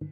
Hey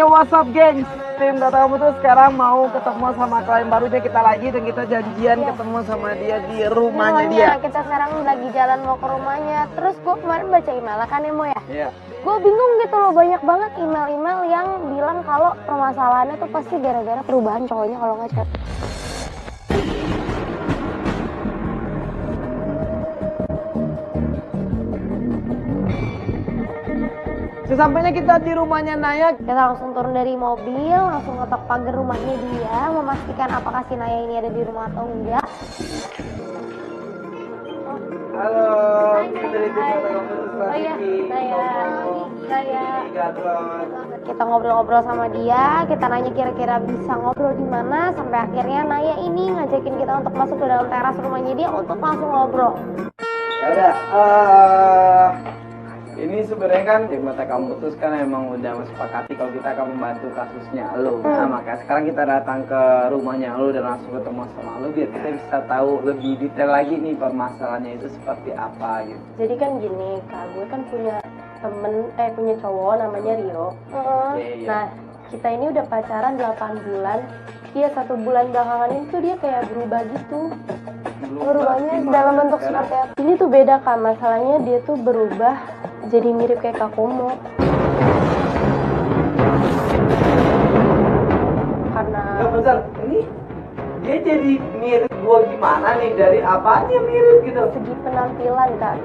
yo, what's up gengs? Tim Kata Kamu tuh sekarang mau ketemu sama klien barunya kita lagi. Dan kita janjian ketemu sama dia di rumahnya dia. Kita sekarang lagi jalan mau ke rumahnya. Terus gue kemarin baca email kan ya Mo ya? Iya. Gue bingung gitu loh, banyak banget email-email yang bilang kalau permasalahannya tuh pasti gara-gara perubahan cowoknya kalau nggak chat. Sesampainya kita di rumahnya Naya, Kita langsung turun dari mobil, langsung ngetok pagar rumahnya dia, memastikan apakah si Naya ini ada di rumah atau enggak. halo, Hai, kita dari Tim hai. Kata Kamu tuh Oh iya, Naya. Gadot. Kita ngobrol-ngobrol sama dia, kita nanya kira-kira bisa ngobrol di mana, sampai akhirnya Naya ini ngajakin kita untuk masuk ke dalam teras rumahnya dia untuk langsung ngobrol. Ya udah, ini sebenarnya kan Tim Kata Kamu tuh kan emang udah sepakati kalau kita akan membantu kasusnya lo. Nah makanya sekarang kita datang ke rumahnya lo dan langsung ketemu sama lo biar kita bisa tahu lebih detail lagi nih permasalahannya itu seperti apa gitu. Jadi kan gini, Kak, gue kan punya punya cowok namanya Rio. Iya. Nah, kita ini udah pacaran 8 bulan. Dia 1 bulan belakangan ini tuh dia kayak berubah gitu. Berubahnya dalam bentuk seperti apa? Ini tuh beda, Kak, masalahnya dia tuh berubah jadi mirip kayak Kak Komo. Karena Nggak bentar, ini dia jadi mirip gua gimana nih, dari apanya mirip gitu? segi penampilan, Kak.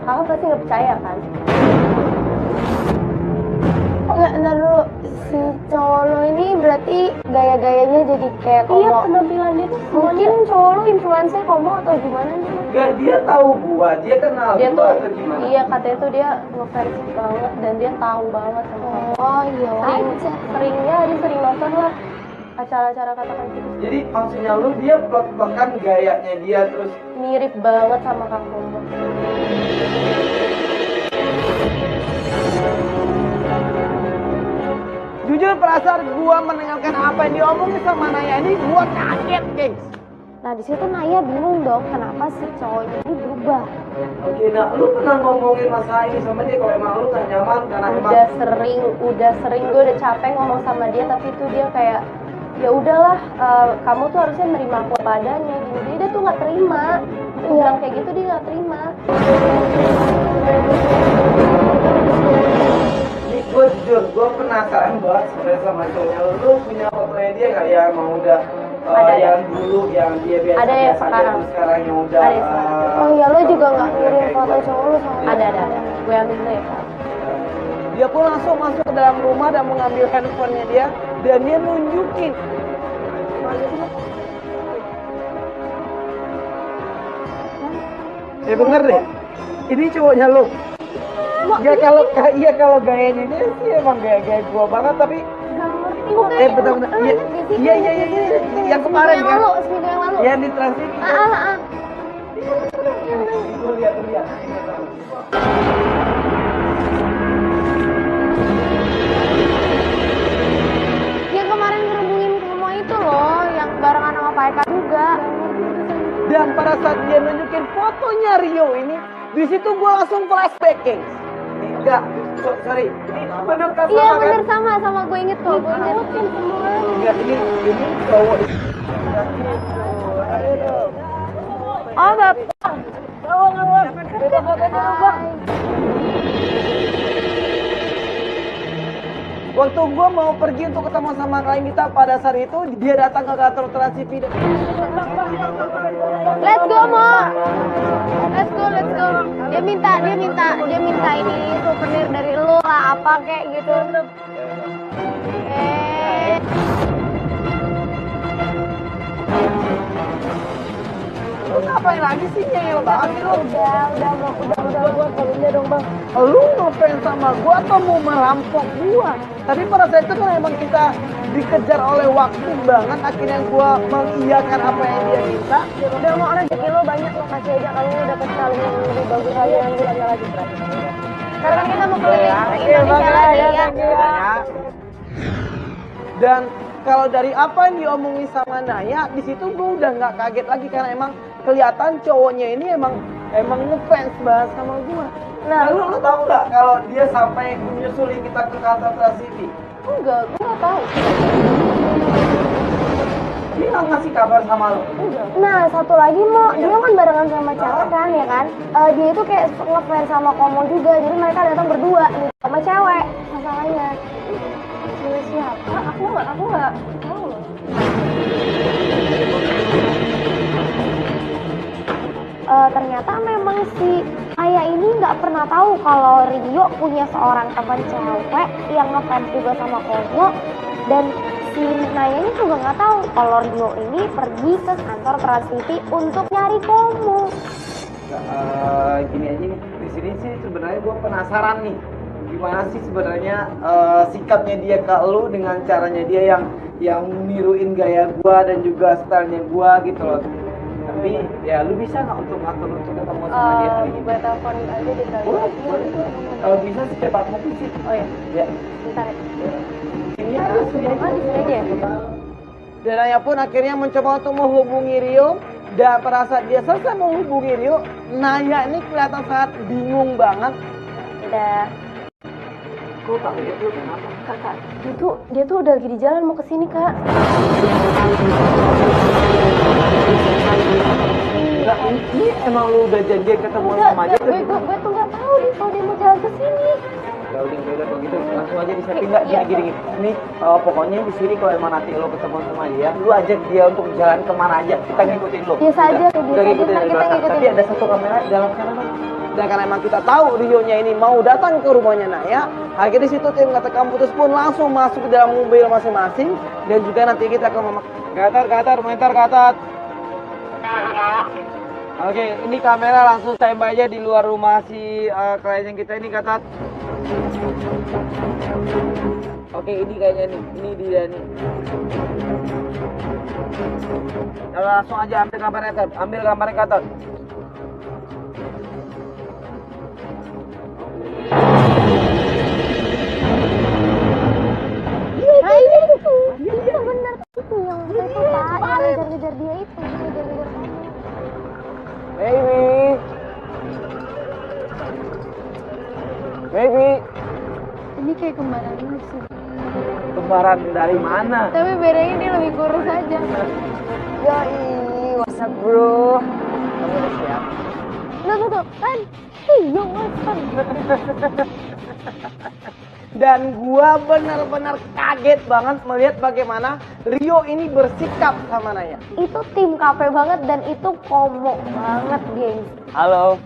Kakak pasti nggak percaya kan? Nggak dulu, si cowok lo ini berarti gaya-gayanya jadi kayak Iya, Komo. penampilan dia tuh Mungkin cowok lo influencer Komo atau gimana nih? Gak, dia tahu gua, dia kenal dia gua tuh atau gimana? iya, katanya tuh dia ngefans banget dan dia tahu banget sama Kak Komo. Oh iya Dia sering nonton lah acara-acara katakan gitu. Jadi maksudnya lu dia plot-plotan gayanya dia terus Mirip banget sama Kak Komo. jujur perasaan gua mendengarkan apa yang diomongin sama Naya ini gua kaget, gengs. Nah di situ Naya bingung dong, kenapa si cowoknya ini berubah? Oke, nah lu pernah ngomongin masalah ini sama dia kalau emang lu gak nyaman karena emang Udah sering gue udah capek ngomong sama dia, tapi tuh dia kayak ya udahlah, kamu tuh harusnya nerima aku apa adanya gitu. Jadi dia tuh nggak terima. Dia bilang kayak gitu, dia nggak terima. ini gua jujur, gua penasaran banget sebenarnya sama cowoknya lu. Lu punya fotonya dia gak ya, emang udah Ada. yang dulu yang dia biasa Ada yang biasa aja, sekarang. terus sekarang yang udah Ada yang sekarang. Oh iya, lo juga nggak kayak ngirim gitu. foto cowok lo sama Ada. Gue ambil dulu ya, Kak. Dia pun langsung masuk ke dalam rumah dan mengambil handphonenya dia dan dia nunjukin. Ya bener deh, ini cowoknya lo. Ya kalau gayanya dia sih emang gaya gua banget, tapi bentar. Iya, yang kemarin Seminggu yang kan, lalu, seminggu yang lalu. yang di transit. Gua lihat. Yang kemarin ngerubungin kamu itu loh, yang barengan sama Pak Eka juga. Dan pada saat dia nunjukin fotonya Rio ini, di situ gue langsung flashback, gengs. Enggak, sorry, ini bener kan Iya sama bener kan? sama gue inget kok, gue inget. Enggak, ini cowok. Oh bapak. Waktu gue mau pergi untuk ketemu sama klien kita, pada saat itu dia datang ke kantor Trans TV. Let's go Mo. Let's go. Dia minta ini souvenir dari lo lah, apa kayak gitu. ngapain lagi sih ngeyel banget lu? Udah volumenya dong bang. Lu ngefans sama gua atau mau merampok gua? Tapi pada saat itu kan emang kita dikejar oleh waktu banget, akhirnya gua mengiyakan apa yang dia minta. Udah mau rezeki lo banyak lo kasih aja kalau lo dapet kalung yang lebih bagus lagi yang bulannya lagi berapa? Sekarang kan kita mau keliling Indonesia lagi ya. Dan kalau dari apa yang diomongin sama Naya, di situ gue udah nggak kaget lagi karena emang kelihatan cowoknya ini emang ngefans banget sama gue. Nah, lu tahu nggak kalau dia sampai menyusulin kita ke kantor TransTV? Enggak, gue nggak tahu. Dia nggak ngasih kabar sama lu? Nah, satu lagi mau dia kan barengan sama cewek kan ya kan? Dia itu kayak ngefans sama Komo juga, jadi mereka datang berdua nih sama cewek. Masalahnya cewek siapa? Aku nggak tahu loh. Ternyata memang si Aya ini nggak pernah tahu kalau Rio punya seorang teman cewek yang ngefans juga sama Komo, dan si Naya ini juga nggak tahu kalau Rio ini pergi ke kantor TransTV untuk nyari Komo. Gini aja nih, di sini sih sebenarnya gue penasaran nih, gimana sih sebenarnya sikapnya dia ke lu dengan caranya dia yang niruin gaya gua dan juga stylenya gua gitu loh. Tapi ya lu bisa nggak untuk ngatur untuk ketemu sama dia hari ini? Gue telepon aja di kali. Boleh. Kalau bisa secepat mungkin sih. Oh ya, Ya. bentar ya. Ini aja sih. Oh di sini aja ya. Dan Naya pun akhirnya mencoba untuk menghubungi Rio. Dan pada saat dia selesai menghubungi Rio, Naya ini kelihatan sangat bingung banget. Udah. Kok tahu dia tuh kenapa? Kakak, dia tuh udah lagi di jalan mau kesini kak. Enggak, ini emang lu udah janjian ketemu sama dia? Gue tuh nggak tahu dia kalau dia mau jalan kesini. Ya udah kalau gitu langsung aja disetting nggak gini. Ini pokoknya di sini kalau emang nanti lo ketemu sama dia, lu ajak dia untuk jalan kemana aja, kita ngikutin lo. Biasa aja tuh, Udah biasa aja, ngikutin ntar dari kita belakang. ngikutin. Tapi ada satu kamera di dalam sana bang. Dan karena emang kita tahu Rio-nya ini mau datang ke rumahnya Naya, akhirnya di situ tim kata kampus pun langsung masuk ke dalam mobil masing-masing dan juga nanti kita ke mama. Gatar, monitor gatar. Oke, ini kamera langsung standby aja di luar rumah si klien yang kita ini Gatat. Oke, ini kayaknya nih, ini dia nih. Langsung aja ambil gambarnya Gatat. Nah ini tuh, itu benar itu yang itu pak, yang ngejar-ngejar dia itu, ngejar-ngejar kamu. Baby. Ini kayak kembaran lu sih. Kembaran dari mana? Tapi bedanya dia lebih kurus aja. Yoi, what's up bro? Kamu udah siap? Tuh, kan? Iya, kan? Dan gua benar-benar kaget banget melihat bagaimana Rio ini bersikap sama Naya. Itu tim kafe banget dan itu Komo banget, gengs. Halo,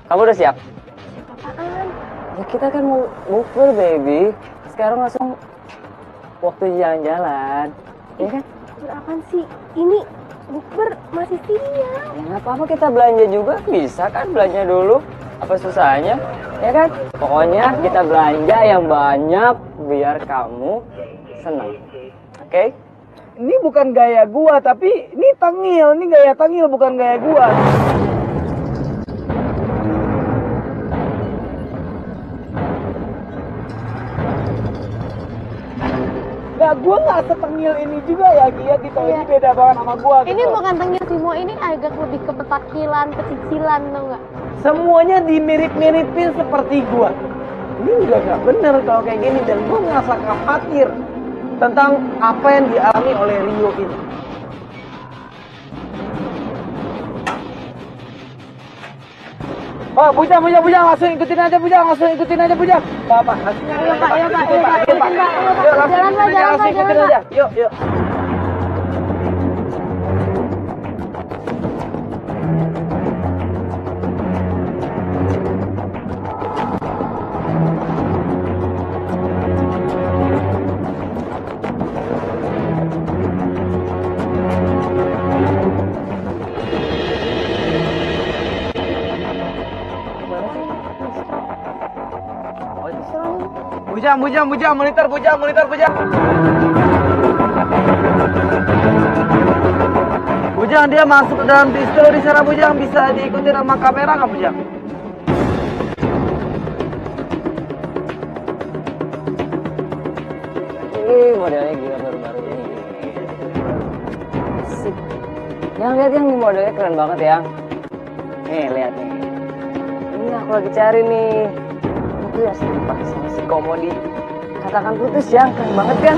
kamu udah siap? Apaan? Ya kita kan mau bukber baby. Sekarang langsung waktu jalan-jalan, ya kan? Berapaan sih? Ini bukber masih siang. Ya nggak apa-apa kita belanja juga, bisa kan belanja dulu? Apa susahnya? Ya kan? Pokoknya kita belanja yang banyak biar kamu senang. Oke? Ini bukan gaya gua, tapi ini tengil, ini gaya tengil bukan gaya gua. Nah, gua nggak setengil ini juga ya, Gia gitu. Iya. Ini beda banget sama gua. Gitu. Ini bukan tengil sih, Mo. Ini agak lebih ke petakilan, kecicilan, tau nggak? Semuanya dimirip-miripin seperti gua. Ini udah nggak bener kalau kayak gini dan gua ngerasa khawatir tentang apa yang dialami oleh Rio ini. Oh, Bujang, langsung ikutin aja Bujang. Pak, langsung nyari Iya, Pak, iya, Pak. Yuk, langsung Jalan, Pak, langsung ikutin jalan, aja. Yuk. Bujang, monitor Bujang. Bujang, dia masuk ke dalam distro di sana Bujang, bisa diikuti sama kamera nggak Bujang? Ini modelnya gila baru-baru ini. Asik. Yang lihat yang modelnya keren banget ya. Nih lihat nih. Ini aku lagi cari nih. Itu ya sumpah sama si Komodi. Katakan putus yang keren banget kan?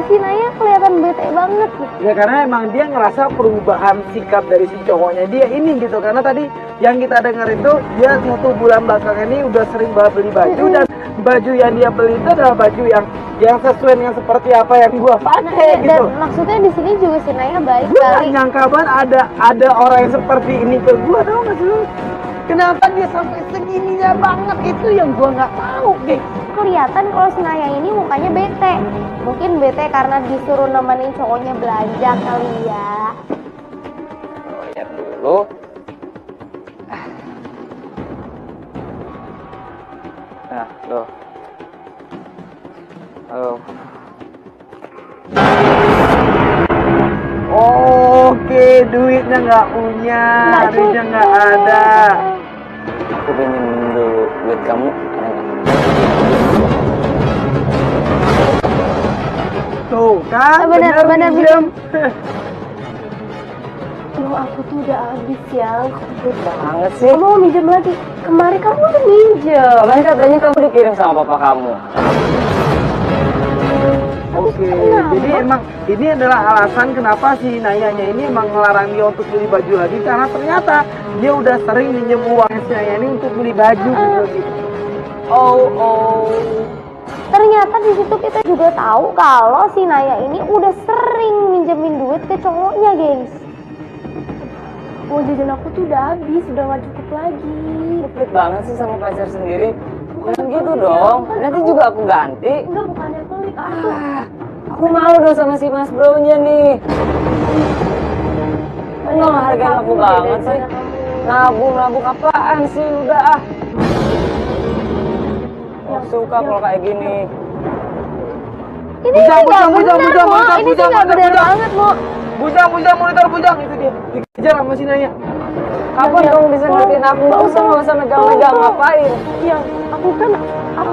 Si Naya kelihatan bete banget gitu. Ya karena emang dia ngerasa perubahan sikap dari si cowoknya dia ini gitu. Karena tadi yang kita dengar itu dia 1 bulan belakangan ini udah sering banget beli baju dan baju yang dia beli itu adalah baju yang sesuai dengan seperti apa yang gua pakai gitu. Dan maksudnya di sini juga si Naya baik Gua kali. gak nyangka banget ada orang yang seperti ini ke gua, tau gak sih lu? Kenapa dia sampai segininya banget, itu yang gua nggak tahu, geng. Kelihatan kalau si Naya ini mukanya bete. Mungkin bete karena disuruh nemenin cowoknya belanja kali ya. Lihat dulu. Nah, loh. Halo. Oke, duitnya nggak punya, duitnya nggak ada. Aku pinjam dulu duit kamu. Ada nggak? Tuh kan, Bener, minjem. Loh, aku tuh udah habis ya. Cepet banget sih. Kamu mau minjem lagi? Kemarin kamu udah minjem. Kemarin katanya kamu dikirim sama papa kamu. Oke, jadi emang ini adalah alasan kenapa si Nayanya ini emang ngelarang dia untuk beli baju lagi, karena ternyata dia udah sering minjem uangnya si Naya ini untuk beli baju gitu. Oh. Ternyata di situ kita juga tahu kalau si Naya ini udah sering minjemin duit ke cowoknya, gengs. Uang jajan aku tuh udah habis, udah gak cukup lagi. Cepet banget sih sama pacar sendiri. Jangan gitu dong. Nanti juga aku ganti. Enggak, bukannya pelit. Aku malu dong sama si Mas Bro-nya nih. Enggak ngehargain aku banget sih. Nabung apaan sih, udah ah. Aku suka kalau kayak gini. Ini sih nggak benar, Mo. Ini sih nggak benar banget, Mo. Bujang, monitor Bujang, itu dia. Dikejar sama si Naya. Kapan kamu bisa ngertiin aku? Nggak usah megang-megang, ngapain? Yang aku kan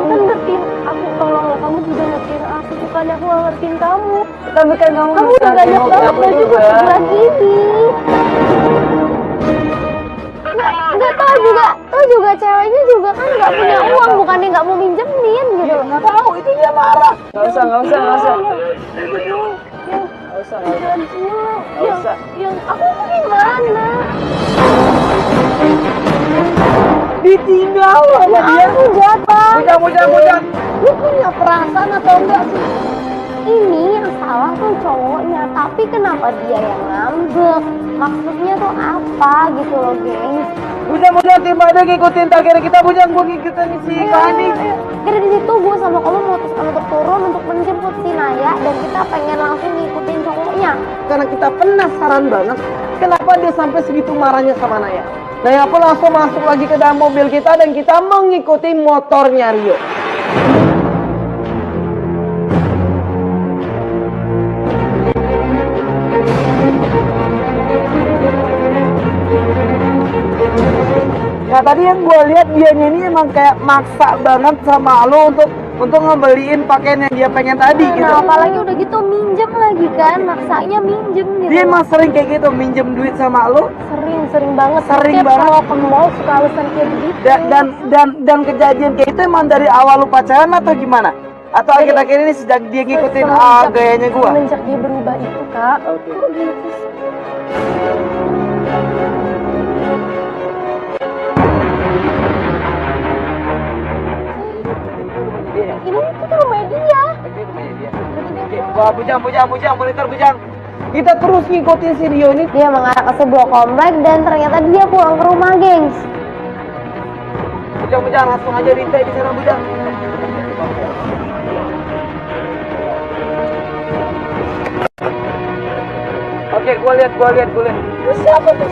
ngertiin, aku tolong kamu juga ngertiin aku, bukannya aku nggak ngertiin kamu. Tapi kan kamu Kamu bisa udah banyak nengok banget aku baju juga. buat ini. Nggak tahu juga ceweknya juga kan nggak punya uang, bukannya nggak mau minjemin gitu. Nggak tahu, itu dia marah. Nggak usah. Nggak usah. Jangan pulang. Nggak usah. Yang aku tuh gimana? Ditinggal sama dia. Aku jatuh. Bujang. Lu punya perasaan atau enggak sih? Ini yang salah tuh cowoknya, tapi kenapa dia yang ngambek? Maksudnya tuh apa gitu loh, gengs? Bujang, tim ada ngikutin target kita, Bujang. Gua ngikutin si Fani. Dari di situ gue sama kamu memutuskan untuk turun untuk menjemput si Naya dan kita pengen langsung ngikutin cowoknya. Karena kita penasaran banget kenapa dia sampai segitu marahnya sama Naya. Naya pun langsung masuk lagi ke dalam mobil kita dan kita mengikuti motornya Rio. Ya tadi yang gue lihat dianya ini emang kayak maksa banget sama lo untuk ngebeliin pakaian yang dia pengen tadi gitu. Nah, apalagi udah gitu minjem lagi kan, maksanya minjem gitu. Dia emang sering kayak gitu minjem duit sama lo. Sering banget. Sering Setiap banget. kalau ke mall suka alasan kayak begitu. Dan kejadian kayak itu emang dari awal lu pacaran atau gimana? Atau akhir-akhir ini sejak dia ngikutin gayanya gua? Semenjak dia berubah itu, Kak. Oke. Kok gitu sih? Ini tuh rumahnya dia. Wah, Bujang, monitor Bujang. Kita terus ngikutin si Rio ini. Dia mengarah ke sebuah komplek dan ternyata dia pulang ke rumah, gengs. Bujang, langsung aja rintai di sana, Bujang. Oke, gua lihat. Siapa tuh?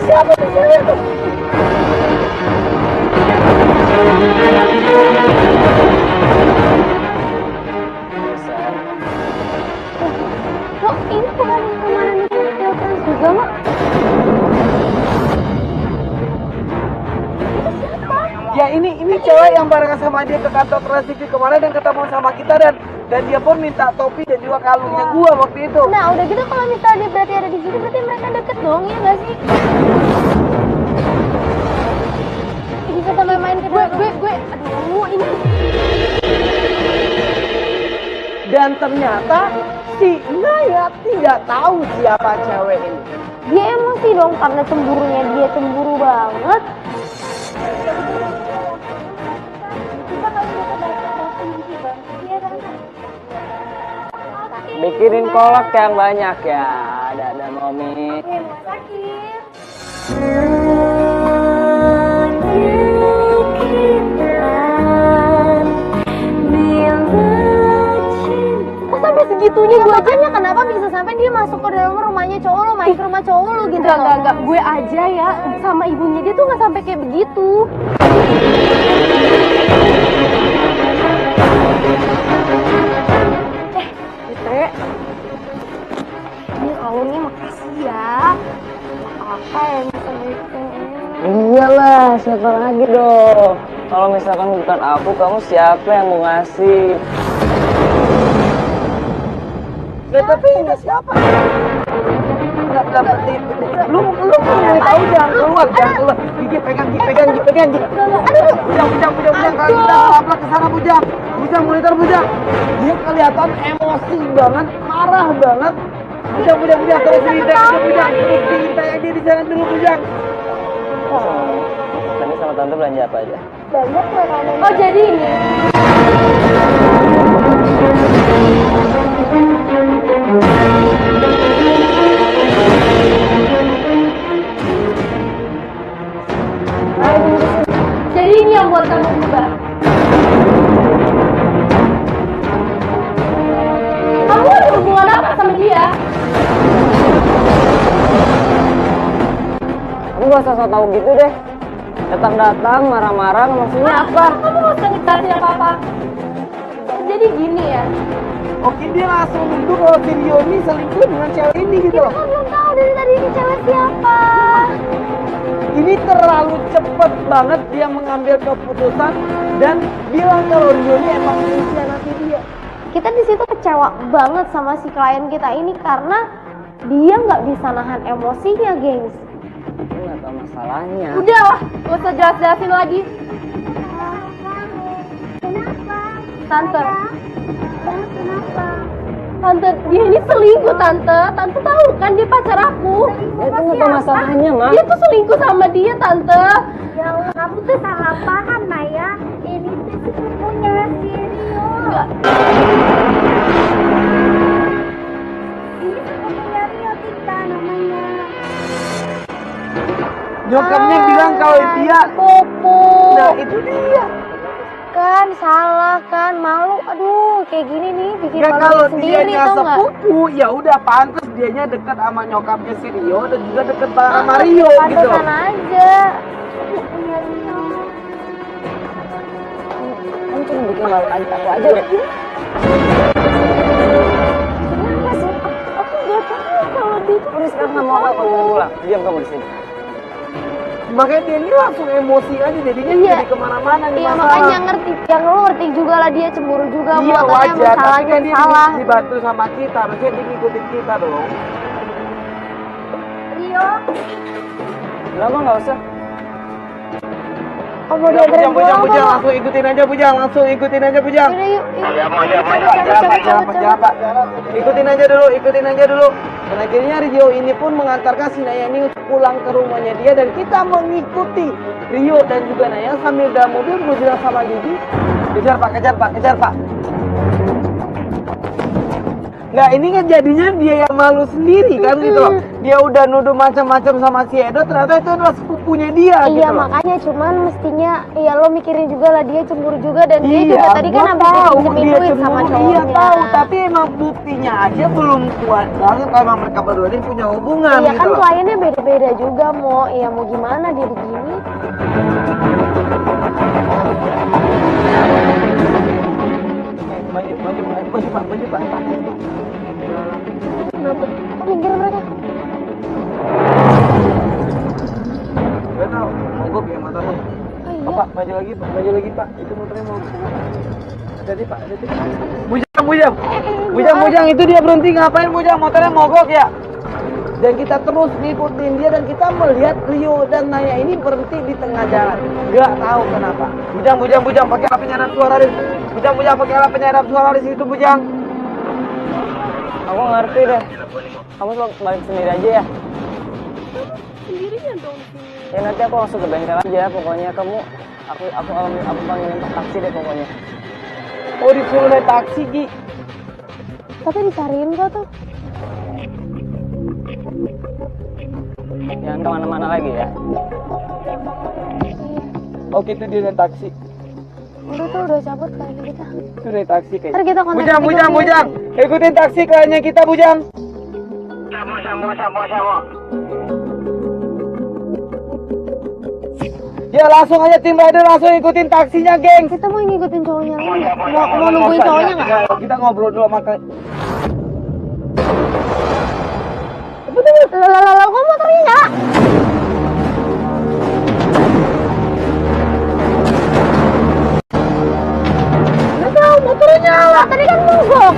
Siapa tuh cewek tuh? Loh, ini bukan yang kemarin itu Trio Trans juga, Mak? Itu siapa? Ya ini cewek yang barengan sama dia ke kantor Trans TV kemarin dan ketemu sama kita dan dia pun minta topi dan juga kalungnya gua waktu itu. Nah, udah gitu kalau misalnya dia berarti ada di sini, berarti mereka deket dong, ya nggak sih? Bisa sampai main ke Gue, aduh, ini Dan ternyata si Naya tidak tahu siapa cewek ini. dia emosi dong karena cemburunya dia cemburu banget. Bikinin kolak yang banyak ya. Ada Momi. Kok sampai segitunya gue aja kenapa bisa sampai dia masuk ke dalam rumahnya cowok lo, main ke rumah cowok lo gitu? enggak. Gue aja ya sama ibunya dia tuh nggak sampai kayak begitu. Putri, ini kalungnya makasih ya. Apa yang bisa bikin Iyalah, siapa lagi dong? Kalau misalkan bukan aku, kamu siapa yang mau ngasih? Nah, tapi ini siapa? Lu nyari tahu jangan keluar. Gigi pegang. Aduh, bujang. Kalau kita lapar ke sana bujang. Monitor bujang. Dia kelihatan emosi banget, marah banget. Bujang. Terus cerita bujang. Terus cerita yang dia di sana dulu bujang. Tadi sama tante belanja apa aja? banyak makanan? Oh jadi ini. Jadi ini yang buat kamu juga. Kamu ada hubungan apa sama dia? Kamu gak usah tahu gitu deh. Datang marah-marah, maksudnya apa? Kamu gak usah ngejelasin apa-apa. Jadi gini ya. Oke, dia langsung nuduh kalau si Rio ini selingkuh dengan cewek ini gitu loh. Kan belum tahu dari tadi ini cewek siapa. Ini terlalu cepet banget dia mengambil keputusan dan bilang kalau Rio ini emang mengkhianati dia. Kita di situ kecewa banget sama si klien kita ini karena dia nggak bisa nahan emosinya, gengs. Aku gak tahu masalahnya. Udah lah, gak usah jelas-jelasin lagi. Tante. Tante, dia ini selingkuh tante. Tante tahu kan dia pacar aku. Ya itu gak tahu masalahnya, Mak. Dia tuh selingkuh sama dia tante. Ya Allah, kamu tuh salah paham, Naya. Ini tuh sepupunya si Rio. Enggak. Ini sepupunya Rio, Tita namanya. Nyokapnya bilang kalau dia Popo. nah itu dia. Kan salah kan, malu. Aduh, kayak gini nih bikin Ya malu kalau sendiri dianya tau nggak? sepupu, ya udah pantas dianya dekat sama nyokapnya si Rio dan juga dekat sama Rio gitu. Pantesan aja. Sepupunya Rio. Kamu cuma bikin malu aja aku aja deh. Kenapa sih? Aku nggak tahu kalau dia tuh Udah sekarang gak mau aku pulang. Diam kamu di sini. Makanya dia ini langsung emosi aja jadinya Iya. jadi kemana-mana nih Iya masalah. makanya ngerti, yang lo ngerti juga lah dia cemburu juga, Iya makanya wajar, tapi masalahnya kan dia salah. dibantu sama kita, harusnya dia ngikutin kita dong. Rio, Kenapa gak usah? oh mau dianterin pulang apa? Bujang, langsung ikutin aja Bujang. Yaudah yuk, Siapa? Ikutin aja dulu. Dan akhirnya Rio ini pun mengantarkan si Naya ini untuk pulang ke rumahnya dia dan kita mengikuti Rio dan juga Naya sambil dalam mobil gue bilang sama Gigi, kejar pak. Nah ini kan jadinya dia yang malu sendiri kan gitu loh. dia udah nuduh macam-macam sama si Edo, ternyata itu adalah sepupunya dia gitu Iya loh. makanya cuman mestinya ya lo mikirin juga lah dia cemburu juga dan dia juga tadi kan gua habis tahu pinjemin dia duit sama cemburu, cowoknya. iya tahu, tapi emang buktinya aja belum kuat banget kalau emang mereka berdua ini punya hubungan Iya gitu kan loh. kliennya beda-beda juga ya mau gimana dia begini. Baju pak. Kenapa? Kok minggir mereka? Gak tahu, mogok ya motornya. Oh iya. Pak, maju lagi pak, itu motornya mau. Hati-hati pak. Bujang, itu dia berhenti ngapain Bujang? Motornya mogok ya. Dan kita terus ngikutin dia dan kita melihat Rio dan Naya ini berhenti di tengah jalan. Gak tahu kenapa. Bujang, pakai alat penyadap suara di. Bujang, pakai alat penyadap suara di situ Bujang. Aku ngerti deh. Kamu balik sendiri aja ya. Sendirinya dong. Ya nanti aku langsung ke bengkel aja. Pokoknya kamu, aku panggilin taksi deh pokoknya. Oh disuruh naik taksi Gi. Tapi dicariin kok tuh. Jangan kemana-mana lagi ya. Oke itu dia naik taksi. Udah cabut kayaknya kita. Itu naik taksi kayaknya. Ntar kita kontak Bujang. Ikutin taksi kliennya kita Bujang. Ya langsung aja tim rider langsung ikutin taksinya geng. Kita mau ngikutin cowoknya lagi nggak? Mau nungguin cowoknya nggak? Kita ngobrol dulu sama Lalu kok motornya nyala? Nggak tahu motornya nyala. Tadi kan mogok.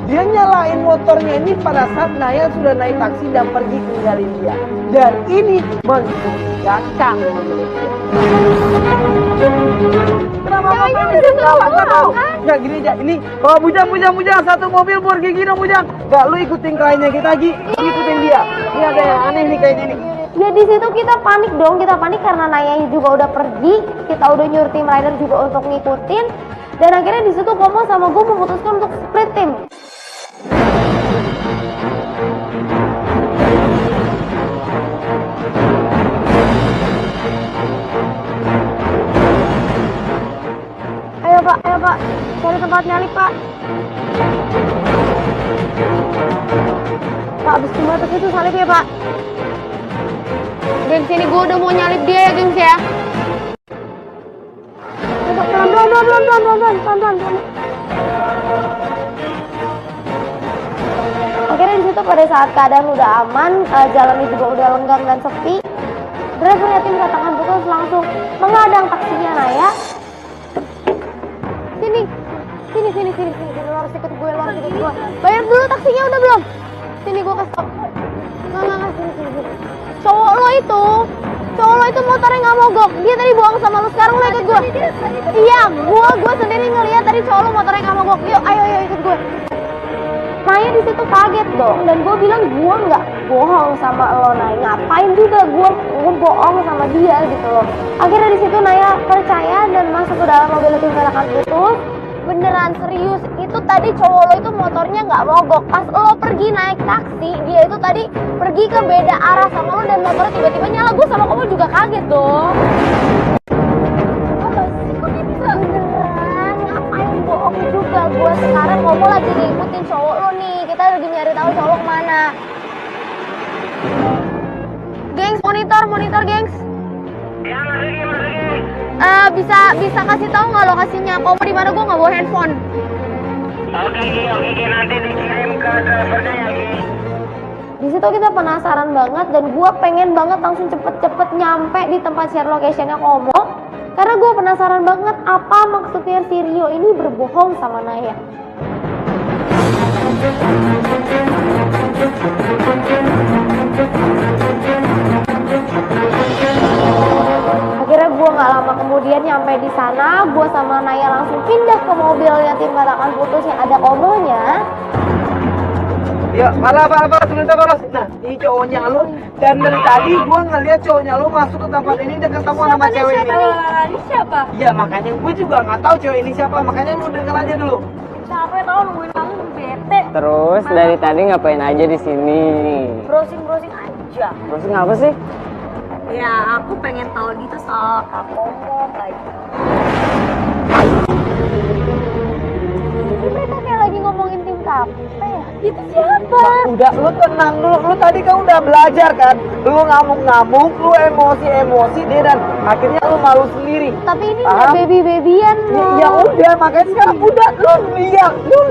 Dia nyalain motornya ini pada saat Naya sudah naik taksi dan pergi tinggalin dia. Dan ini mencurigakan menurut dia. Kenapa motor ini nyala? Nggak tahu. Nggak gini aja. Ini bawa Bujang satu mobil pergi gini Bujang. Nggak lu ikutin kliennya kita Gi. Ikutin dia. Ini ada yang aneh nih kayaknya nih. Ya di situ kita panik dong, kita panik karena Naya juga udah pergi, kita udah nyuruh tim rider juga untuk ngikutin, dan akhirnya di situ Komo sama gue memutuskan untuk split tim. Ayo pak, cari tempat nyalip pak. Pak, abis jembatan itu salip ya pak. Gengs, ini gue udah mau nyalip dia ya gengs ya. Pelan. Akhirnya di situ pada saat keadaan udah aman, jalannya juga udah lenggang dan sepi. Drivernya tim katakan putus langsung mengadang taksinya Naya. Sini, lu harus ikut gue, Bayar dulu taksinya udah belum? Sini gue kasih tau. Nggak, sini. Cowok lo itu motornya nggak mogok. Dia tadi bohong sama lo, sekarang lo ikut gue. Iya, gue sendiri ngeliat tadi cowok lo motornya nggak mogok. Yuk, ayo ikut gue. Naya di situ kaget dong, dan gue bilang gue nggak bohong sama lo Naya. Ngapain juga gue bohong sama dia gitu loh. Akhirnya di situ Naya percaya dan masuk ke dalam mobil tim gerakan putus. Beneran serius, itu tadi cowok lo itu motornya nggak mogok. Pas lo pergi naik taksi, dia itu tadi pergi ke beda arah sama lo dan motornya tiba-tiba nyala. Gue sama kamu juga kaget dong. Apa sih, kok dia bisa beneran? Ngapain bohong juga gue. Sekarang kamu lagi ngikutin cowok lo nih. Kita lagi nyari tahu cowok lo kemana. Gengs, monitor gengs. Ya, masih. Bisa kasih tahu nggak lokasinya Komo di mana? Gue nggak bawa handphone. Oke, nanti dikirim ke drivernya ya, Gi. Di situ kita penasaran banget dan gue pengen banget langsung cepet-cepet nyampe di tempat share locationnya Komo. Karena gue penasaran banget apa maksudnya si Rio ini berbohong sama Naya. Akhirnya gue nggak lama kemudian nyampe di sana, gue sama Naya langsung pindah ke mobilnya tim katakan putus yang ada Komonya. Ya, malah sebentar. Nah, ini cowoknya lu dan dari tadi gua ngeliat cowoknya lu masuk ke tempat ini dan ketemu sama cewek ini. Ini siapa? Iya, makanya gue juga nggak tahu cewek ini siapa, makanya lu denger aja dulu. Capek tau nungguin kamu bete. Terus dari tadi ngapain aja di sini? Browsing aja. Browsing apa sih? Ya, aku pengen tahu gitu soal Kak Komo kayak. Ini mereka kayak lagi ngomongin tim kafe ya? Itu siapa? Udah, lu tenang dulu. Lu tadi kan udah belajar kan? Lu ngamuk-ngamuk, lu emosi-emosi deh, dan akhirnya lu malu sendiri. Tapi ini Paham? udah baby-babyan loh. Ya udah, makanya sekarang udah lu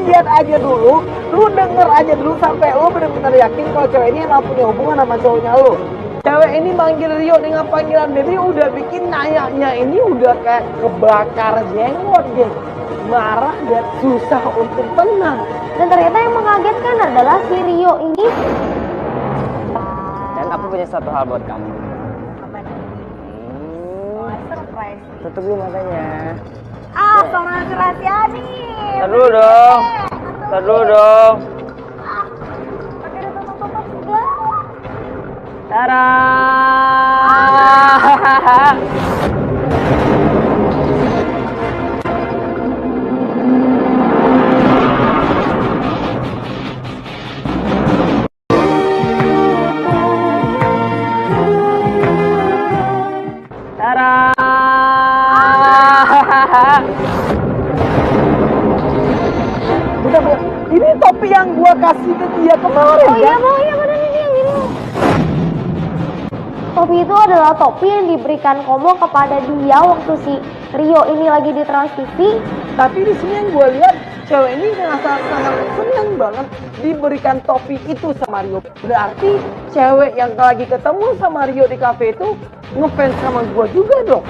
lihat aja dulu, lu denger aja dulu sampai lu benar-benar yakin kalau cewek ini emang punya hubungan sama cowoknya lu. Cewek ini manggil Rio dengan panggilan baby udah bikin Nayanya ini udah kayak kebakar jenggot, geng. Marah dan susah untuk tenang. Dan ternyata yang mengagetkan adalah si Rio ini. Dan aku punya satu hal buat kamu. Apa nih? Oh, surprise. Tutup dulu matanya. Ah, seorang rahasia nih. Tar dulu dong. Tar dulu dong. Pakai tutup enggak? Tara. Tara. Udah, ini topi yang gua kasih ke dia kemarin Oh iya kan? mau, iya benar ini yang ini. Topi itu adalah topi yang diberikan Komo kepada dia waktu si Rio ini lagi di Trans TV. Tapi di sini yang gue lihat cewek ini sangat senang banget diberikan topi itu sama Rio. Berarti cewek yang lagi ketemu sama Rio di kafe itu ngefans sama gue juga dong.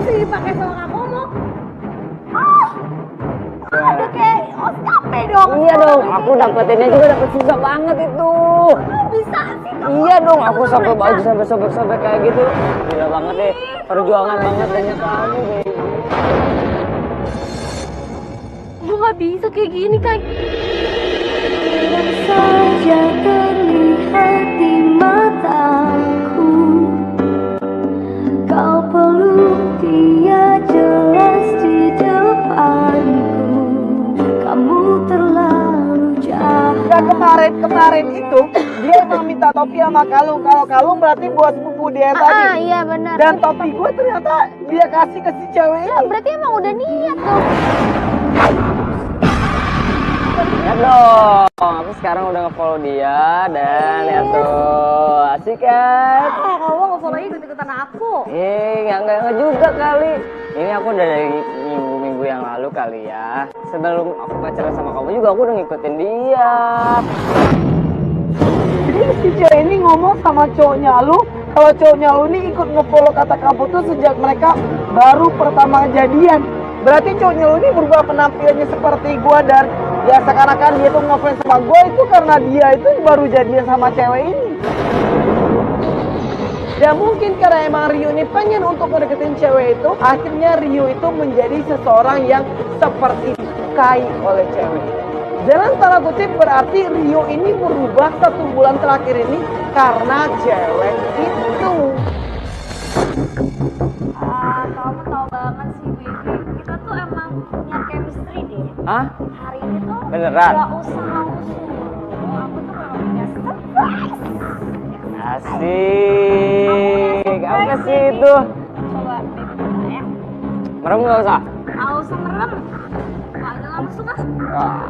Sih pakai sama Kak Komo. Oh, ada kayak Oscape dong. Iya dong, aku dapetinnya juga dapet susah banget itu. Kok bisa sih kamu? Iya dong, aku sampai baju sampai sobek-sobek kayak gitu. Gila banget deh, perjuangan banget demi kamu, baby. Gue gak bisa kayak gini kan. Saja terlihat di mataku, kau peluk dia jelas di depanku. Kamu terlalu jahat. Ya kemarin itu dia emang minta topi sama kalung. Kalau kalung berarti buat sepupu dia tadi. Iya benar. Dan topi gue ternyata dia kasih ke si cewek Ya, ini. berarti emang udah niat dong. Lihat dong, aku sekarang udah nge-follow dia dan lihat tuh, asik kan? Kamu nge-follow ikut-ikutan aku. Enggak juga kali. Ini aku udah dari minggu-minggu yang lalu kali ya. Sebelum aku pacaran sama kamu juga aku udah ngikutin dia. Jadi si cewek ini ngomong sama cowoknya lu, kalau cowoknya lu ini ikut nge-follow kata kamu tuh sejak mereka baru pertama jadian. Berarti cowoknya lu ini berubah penampilannya seperti gua, dan ya seakan-akan dia tuh ngefans sama gua itu karena dia itu baru jadian sama cewek ini. Dan mungkin karena emang Rio ini pengen untuk ngedeketin cewek itu, akhirnya Rio itu menjadi seseorang yang seperti disukai oleh cewek. Dalam tanda kutip berarti Rio ini berubah 1 bulan terakhir ini karena cewek itu. Kamu tahu banget sih, baby. Kita tuh emang punya chemistry deh. Hah? Hari ini tuh Beneran? gak usah ngusung. Aku tuh memang punya surprise. Asik. Apa sih itu? Coba baby buka ya. Merem nggak usah? Gak usah merem. Aja langsung ah. Wah.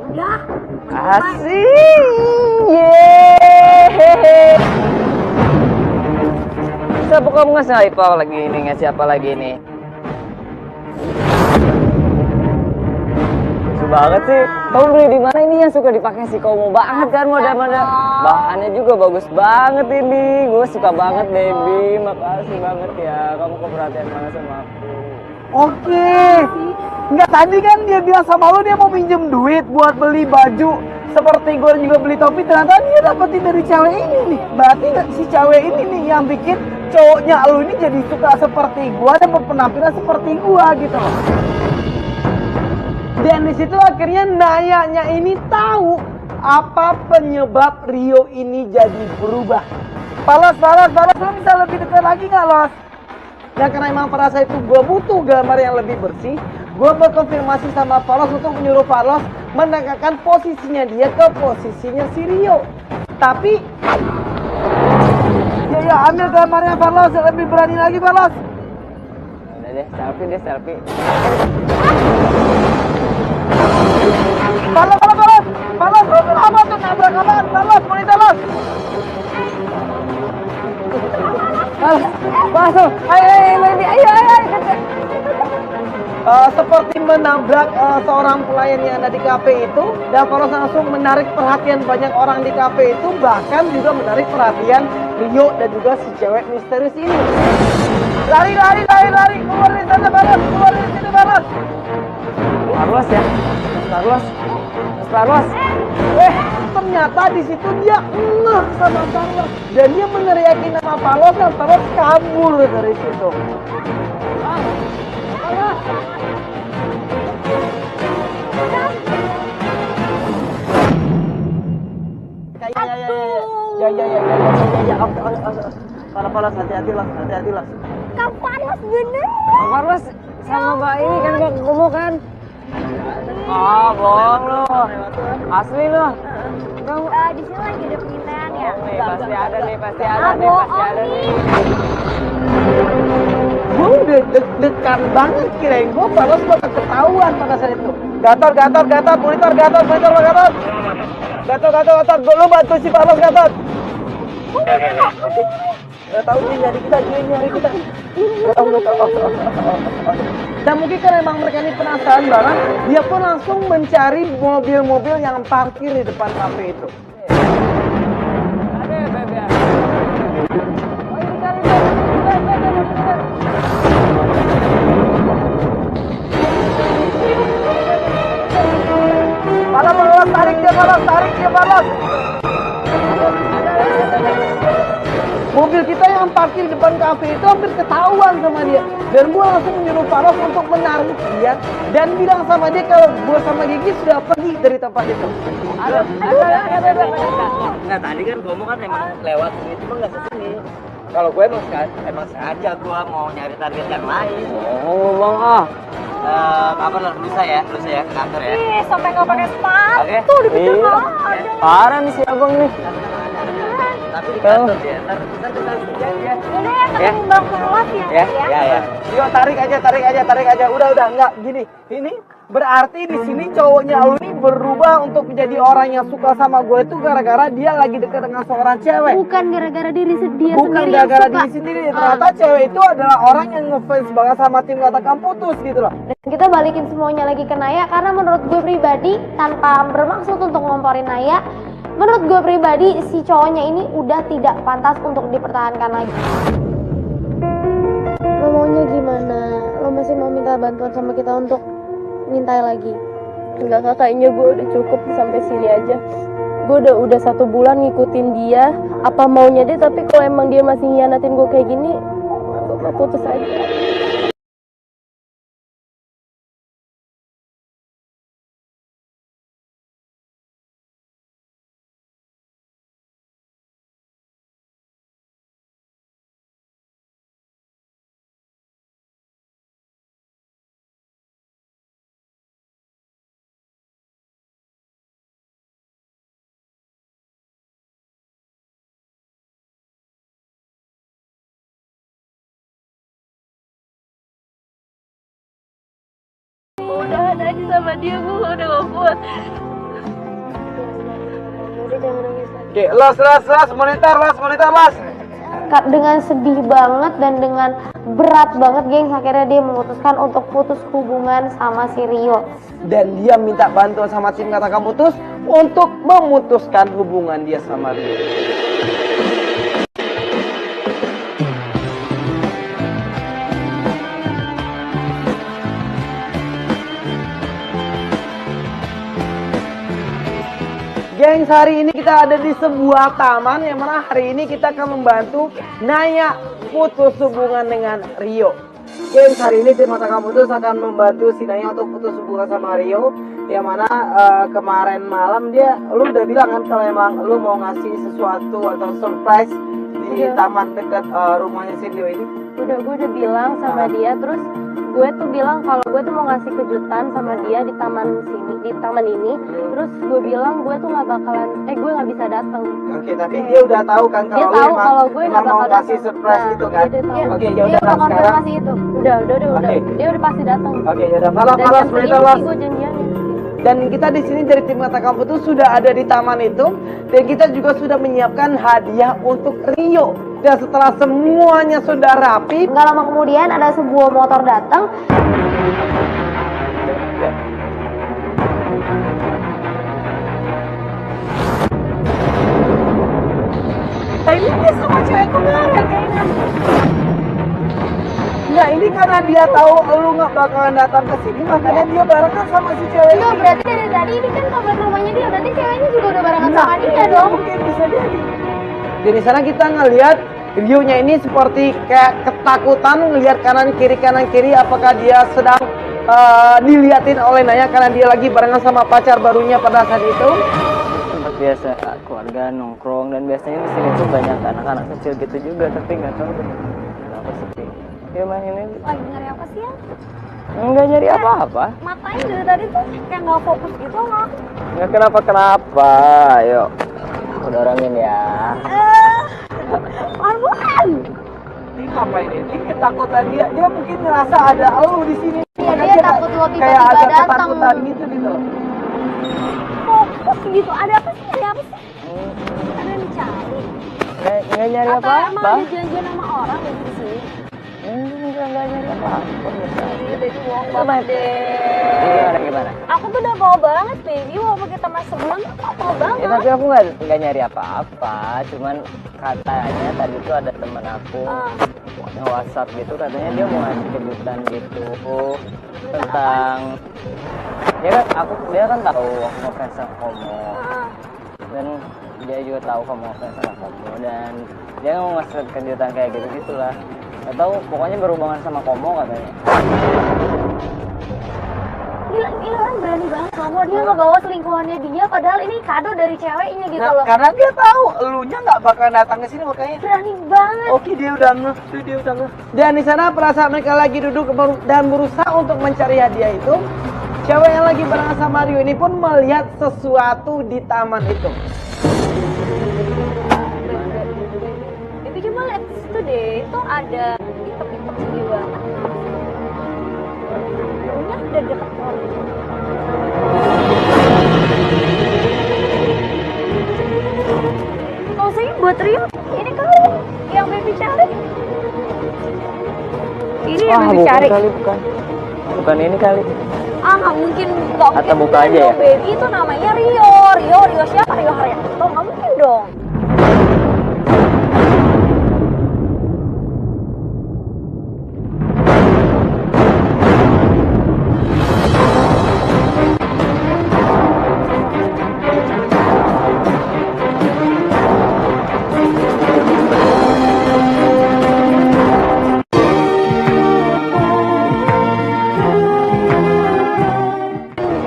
Udah. Asik. Yeay. Siapa kamu ngasih apa lagi ini? Ngasih apa lagi ini? Lucu banget sih. Kamu beli di mana ini yang suka dipakai si Komo banget kan model-model. Bahannya juga bagus banget ini. Gue suka banget baby. Makasih banget ya. Kamu keperhatian banget sama aku. Oke. Enggak, tadi kan dia bilang sama lu dia mau pinjem duit buat beli baju. Seperti gue juga beli topi, ternyata dia dapetin dari cewek ini nih. Berarti si cewek ini nih yang bikin cowoknya lu ini jadi suka seperti gua dan berpenampilan seperti gua gitu loh. Dan di situ akhirnya Nayanya ini tahu apa penyebab Rio ini jadi berubah. Palas, lu bisa lebih dekat lagi nggak, Los? Dan karena emang pada saat itu gue butuh gambar yang lebih bersih, Gue berkonfirmasi sama Palos untuk menyuruh Palos menegakkan posisinya dia ke posisinya si Rio. Tapi ya ambil gambarnya Palos, lebih berani lagi Palos. Udah deh, selfie. Palos, lu kenapa tuh nabrak apaan? Palos, monitor Los. Masuk, ayo. Seperti menabrak seorang pelayan yang ada di kafe itu, dan Palos langsung menarik perhatian banyak orang di kafe itu, bahkan juga menarik perhatian Rio dan juga si cewek misterius ini. Lari, keluar dari sana Palos, keluar dari sini Palos. Carlos ya, Carlos. Ternyata di situ dia ngeh sama Palos dan dia meneriakin nama Palos dan Palos kabur dari situ. Ya. Palos, hati-hati Los. Kak panas bener. Carlos sama Mbak ini kan gak ketemu kan? Bohong lo. Asli lo. Di sini lagi ada permintaan ya. Pasti ada nih. Gue udah deg-degan banget, kirain gue Palos bakal ketahuan pada saat itu. Gatot, monitor. Gatot, lu bantu si Palos Gatot. Gak tau dia nyari kita. Gak tau. Dan mungkin kan emang mereka ini penasaran banget, dia pun langsung mencari mobil-mobil yang parkir di depan kafe itu. Ada bebe. Oh ini kali Palos, tarik dia Palos. Mobil kita yang parkir di depan kafe itu hampir ketahuan sama dia. Dan gue langsung menyuruh Palos untuk menarik dia dan bilang sama dia kalau gue sama Gigi sudah pergi dari tempat itu. ada. Nggak, tadi kan gue mau kan emang lewat sini, cuma nggak kesini. Kalau gue emang sengaja gue mau nyari target yang lain. Oh bang kapan lah lusa ya ke kantor ya. Ih, sampai nggak pakai sepatu Oke. dipikir nggak ada. Parah nih si abang nih. Tapi di kantor dia, ntar ke sana ya. Ini ketemu Bang Palos ya. Ya. Yo tarik aja. Udah enggak gini. Ini berarti di sini cowoknya lu ini berubah untuk menjadi orang yang suka sama gue itu gara-gara dia lagi dekat dengan seorang cewek. Bukan gara-gara dia Bukan sendiri gara-gara yang suka. diri sendiri. Ternyata cewek itu adalah orang yang ngefans banget sama tim Katakan Putus gitu loh. Dan kita balikin semuanya lagi ke Naya karena menurut gue pribadi, tanpa bermaksud untuk ngomporin Naya, menurut gue pribadi si cowoknya ini udah tidak pantas untuk dipertahankan lagi. Lo maunya gimana? Lo masih mau minta bantuan sama kita untuk ngintai lagi? Enggak kak, kayaknya gue udah cukup sampai sini aja. Gue udah 1 bulan ngikutin dia apa maunya dia, tapi kalau emang dia masih ngianatin gue kayak gini, gue putus aja. Udahan aja sama dia, gue udah gak kuat. Oke, Los, monitor. Dengan sedih banget dan dengan berat banget gengs, akhirnya dia memutuskan untuk putus hubungan sama si Rio. Dan dia minta bantuan sama tim Katakan Putus untuk memutuskan hubungan dia sama Rio. Gengs, hari ini kita ada di sebuah taman yang mana hari ini kita akan membantu Naya putus hubungan dengan Rio. Gengs, hari ini tim Katakan Putus akan membantu si Naya untuk putus hubungan sama Rio. Yang mana kemarin malam lu udah bilang kan kalau emang lu mau ngasih sesuatu atau surprise di taman dekat rumahnya si Rio ini. Gue udah bilang sama dia, terus gue tuh bilang kalau gue tuh mau ngasih kejutan sama dia di taman sini, di taman ini. Terus gue bilang gue tuh nggak bakalan, gue nggak bisa datang. Oke, tapi dia udah tahu kan Dia kalau tahu emang, kalau gue nggak emang mau bakal kasih datang. surprise Nah, gitu kan? dia tahu. Oke, ya Dia udah udah sekarang. konfirmasi itu. Udah, Oke. dia udah pasti datang. Oke, ya udah Dan malas jam mereka 5 los. sih gue janjiannya. Dan kita di sini dari tim Mata Kampus itu sudah ada di taman itu, dan kita juga sudah menyiapkan hadiah untuk Rio. Dan setelah semuanya sudah rapi, Nggak lama kemudian ada sebuah motor datang. ini dia sama cewek kemarin kayaknya. Enggak, ini karena dia tahu lu nggak bakalan datang ke sini, makanya dia barengan sama si cewek. Iya, berarti dari tadi ini kan komplek rumahnya dia. Berarti ceweknya juga udah barengan sama dia dong. Mungkin bisa jadi. Dari sana kita ngelihat Rio-nya ini seperti kayak ketakutan ngelihat kanan kiri apakah dia sedang diliatin oleh Naya karena dia lagi barengan sama pacar barunya pada saat itu. Tempat biasa keluarga nongkrong, dan biasanya di sini tuh banyak anak-anak kecil gitu juga, tapi nggak tahu kenapa sepi. Dia main ini Lagi nyari apa sih ya? nggak nyari apa-apa. Matanya dari tadi tuh kayak nggak fokus gitu loh. Nggak kenapa. Ayo, aku dorongin ya. Bukan. Ini apa ini? Ini ketakutan dia mungkin ngerasa ada lu di sini. Iya, Makanya dia takut lo tiba-tiba kayak agak datang. ketakutan gitu. Fokus gitu. Ada apa sih? Ada apa sih? Ada yang dicari. Nggak nyari Atau emang apa-apa. ada janjian sama orang yang di sini? Nggak nyari apa-apa. Iya, baby bohong Coba banget deh. gimana? Aku tuh udah bawa banget baby, walaupun kita masih sebelum tuh bawa banget. Ya tapi aku nggak nyari apa-apa, cuman katanya tadi tuh ada teman aku nge-WhatsApp gitu, katanya dia mau ngasih kejutan gitu tentang dia kan tahu aku ngefans sama kamu, dan dia juga tahu kamu ngefans sama kamu, dan dia mau ngasih kejutan kayak gitu gitulah. Gak tahu, pokoknya berhubungan sama kamu katanya. Gila kan berani banget kamu, dia ngebawa selingkuhannya dia, padahal ini kado dari ceweknya gitu loh. Karena dia tahu elunya nggak bakal datang ke sini, makanya Berani banget. oke, dia udah ngeh. Dan di sana perasaan mereka lagi duduk dan berusaha untuk mencari hadiah itu. Cewek yang lagi bareng sama Rio ini pun melihat sesuatu di taman itu. Baby coba lihat di situ deh, itu ada item-item tinggi banget. Kayaknya udah deket banget. Maksudnya buat Rio, ini kali yang baby cari. Ini yang baby cari. Bukan ini kali. Nggak mungkin, nggak Atau mungkin. buka aja ya? Baby itu namanya Rio siapa? Rio Haryanto, nggak mungkin dong.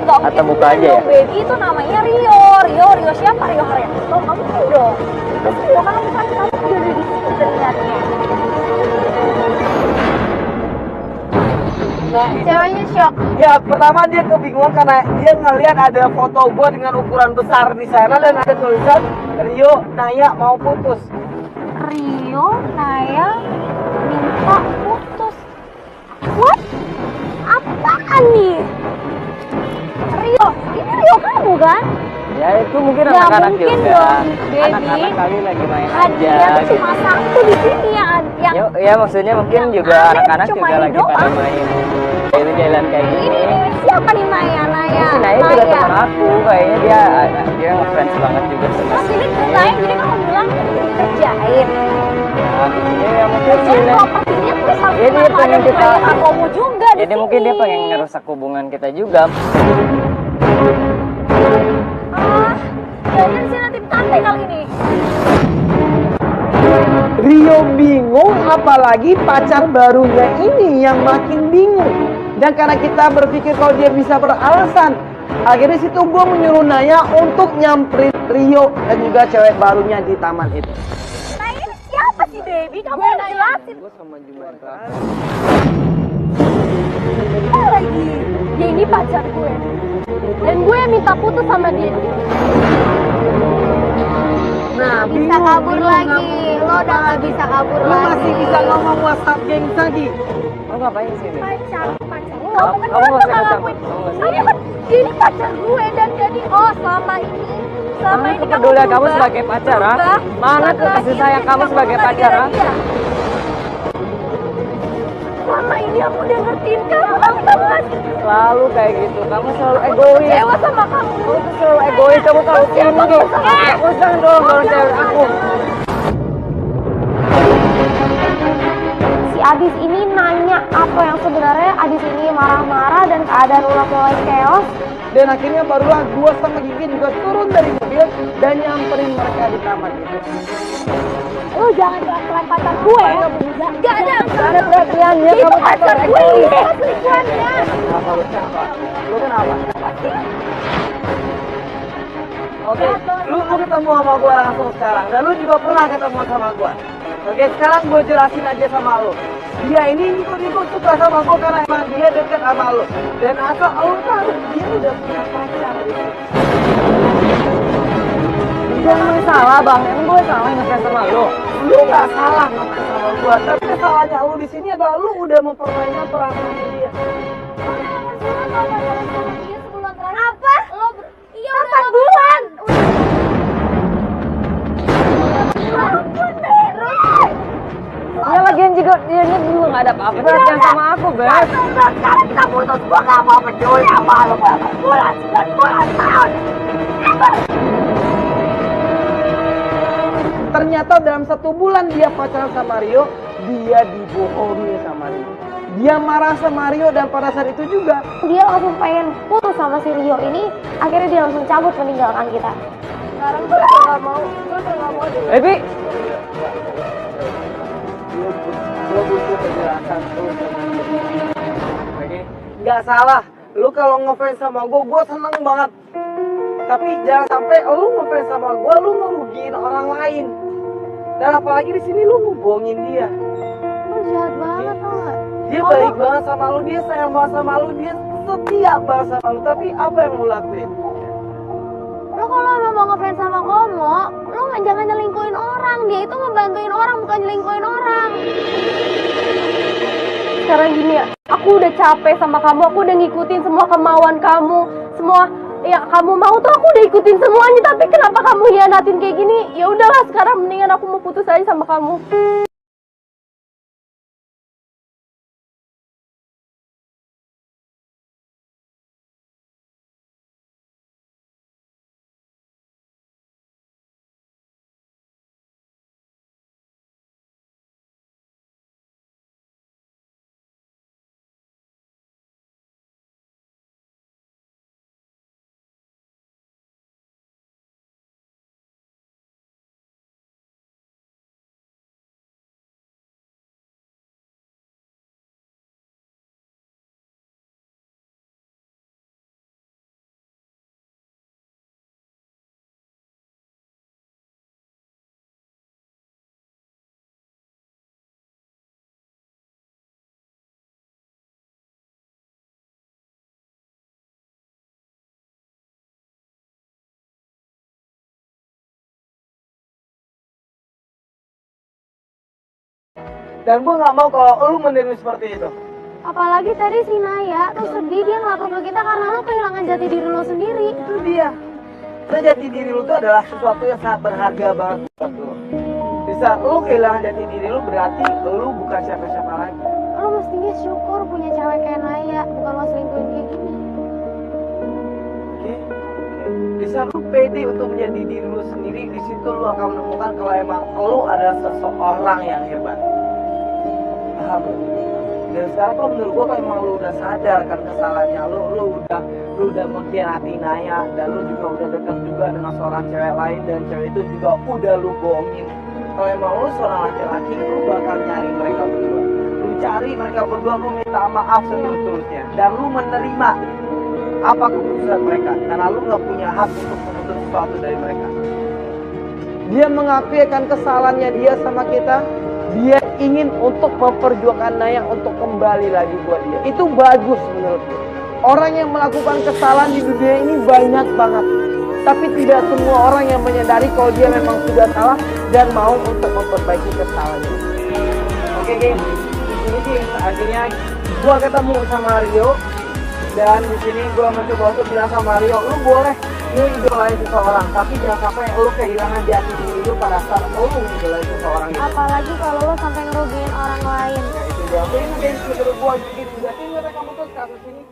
Atau buka aja ya? Baby itu namanya Rio siapa? Rio Haryanto, nggak mungkin dong. Terus Rio kan bukan kamu juga ada di situ terlihatnya. Nah, Ceweknya shock. ya pertama dia kebingungan karena dia ngelihat ada foto gua dengan ukuran besar di sana dan ada tulisan Rio Naya mau putus. Rio, Naya minta putus. What? Apaan nih? Rio, ini Rio kamu kan? Ya itu mungkin Nggak anak-anak mungkin juga. dong, baby. Anak-anak kali lagi main Hadiah aja. tuh cuma satu di sini yang Ya maksudnya mungkin yang juga aneh anak-anak cuma juga ini lagi pada doang. main. Itu jalan kayak gini. ini siapa nih Naya? Si Naya juga teman aku, kayaknya dia ngefans banget juga sama Terus si ini Naya, jadi kamu bilang dikerjain. Ya mungkin sih. Kerjain propertinya terus harus Ya, dia kenapa pengen ada kita- Naya kamu juga di Jadi mungkin dia sini? pengen ngerusak hubungan kita juga. Jangan sih nanti tante kali ini. Rio bingung, apalagi pacar barunya ini yang makin bingung. Dan karena kita berpikir kalau dia bisa beralasan, akhirnya situ gue menyuruh Naya untuk nyamperin Rio dan juga cewek barunya di taman itu. Nah ini siapa sih baby? Kamu harus jelasin. Gue sama Jumaita. lagi. Dia ini pacar gue. Dan gue yang minta putus sama dia. Nah, Bisa kabur lagi. Lo udah gak bisa kabur Lu lagi. masih bisa ngomong WhatsApp geng lagi. Lo ngapain di sini? Pacar lo. Kamu Bukan nggak gue usah yang kecampur. ngelakuin. Kamu nggak usah. Dia kan dia ini pacar gue dan jadi selama ini Mana kamu kepedulian kamu berubah. sebagai pacar, ha? Berubah. Mana Laki-laki kasih sayang ini kamu cuma sebagai bukan pacar, ha? gara-gara dia. Selama ini aku udah ngertiin kamu, tapi kamu masih Selalu kayak gitu. Kamu selalu egois. kecewa sama kamu. Kamu tuh selalu egois. Kamu selalu tinggi. Kamu jangan dorong cewek aku. Si Adis ini nanya apa yang sebenarnya. Adis ini marah-marah dan keadaan udah mulai chaos. Dan akhirnya barulah gua sama Gigi juga turun dari mobil dan nyamperin mereka di taman itu. Lu jangan pelan pacar gue ya. Gak ada. Ada perhatiannya. Itu Kamu pacar tetap gue egois. ini selingkuhannya. Kenapa lu kenapa? Lu kenapa? Oke, lu ketemu sama gua langsung sekarang dan lu juga pernah ketemu sama gua. Oke, sekarang gua jelasin aja sama lu. Dia ini ikut-ikut suka sama gua karena emang dia deket sama lu. Dan asal lu tahu dia udah punya pacar. Jangan salah bang. Emang gue salah ngefans sama lo? Lu gak salah ngomong sama gua, tapi salahnya lu di sini adalah lu udah mempermainkan perasaan dia. Apa? Iya 4 bulan. Ya lagian juga dia juga gak ada apa-apa perhatian sama aku, Beb. Sekarang kita putus, gue gak mau peduli sama lu. 9 bulan tahun. Ternyata dalam 1 bulan dia pacaran sama Rio, dia dibohongi sama Rio. Dia marah sama Rio dan pada saat itu juga Dia langsung pengen putus sama si Rio ini. Akhirnya dia langsung cabut meninggalkan kita. Sekarang gue udah gak mau. Gue udah gak mau. Baby, gue butuh penjelasan terus. Oke, nggak salah. Lu kalau ngefans sama gue seneng banget. Tapi jangan sampai lu ngefans sama gue, lu ngerugiin orang lain. Dan apalagi di sini lu ngebohongin dia. Lu jahat banget tau gak? Dia baik banget sama lu, dia sayang banget sama lu, dia setia banget sama lu. Tapi apa yang lu lakuin? Lo kalau emang mau ngefans sama Komo, lo jangan nyelingkuhin orang. Dia itu ngebantuin orang, bukan nyelingkuhin orang. Sekarang gini ya, aku udah capek sama kamu, aku udah ngikutin semua kemauan kamu, semua ya kamu mau tuh aku udah ikutin semuanya, tapi kenapa kamu hianatin kayak gini? Ya udahlah, sekarang mendingan aku mau putus aja sama kamu. Dan gue nggak mau kalau lu meniru seperti itu. Apalagi tadi si Naya tuh sedih, dia ngelapor ke kita karena lo kehilangan jati diri lo sendiri. Itu dia. Karena jati diri lu itu adalah sesuatu yang sangat berharga banget buat lu. Di saat lu kehilangan jati diri lu berarti lu bukan siapa-siapa lagi. Lo mestinya syukur punya cewek kayak Naya, bukan lo selingkuhin kayak gini. Oke? Di saat lu pede untuk menjadi diri lu sendiri, di situ lu akan menemukan kalau emang lu adalah seseorang yang hebat. Paham lu? Dan sekarang kalau menurut gua emang lu udah sadar kan kesalahannya lu udah mengkhianati Naya dan lu juga udah dekat juga dengan seorang cewek lain dan cewek itu juga udah lu bohongin. Kalau emang lu seorang laki-laki, lu bakal nyari mereka berdua. Lu cari mereka berdua, lu minta maaf seterus-terusnya dan lu menerima apa keputusan mereka karena lu gak punya hak untuk menuntut sesuatu dari mereka. Dia mengakui akan kesalahannya dia sama kita dia ingin untuk memperjuangkan Naya untuk kembali lagi buat dia. Itu bagus menurutku. Orang yang melakukan kesalahan di dunia ini banyak banget. Tapi tidak semua orang yang menyadari kalau dia memang sudah salah dan mau untuk memperbaiki kesalahannya. Oke geng, di sini sih akhirnya gua ketemu sama Rio. Dan di sini gua mencoba untuk bilang sama Rio, lu boleh lu idolain seseorang, tapi jangan sampai lu kehilangan jati diri lu pada saat lu idolain seseorang itu. Apalagi kalau lo sampai ngerugiin orang lain. Nah itu dia. Oke, ini guys, menurut gua jadi jati menurut kamu tuh kasus ini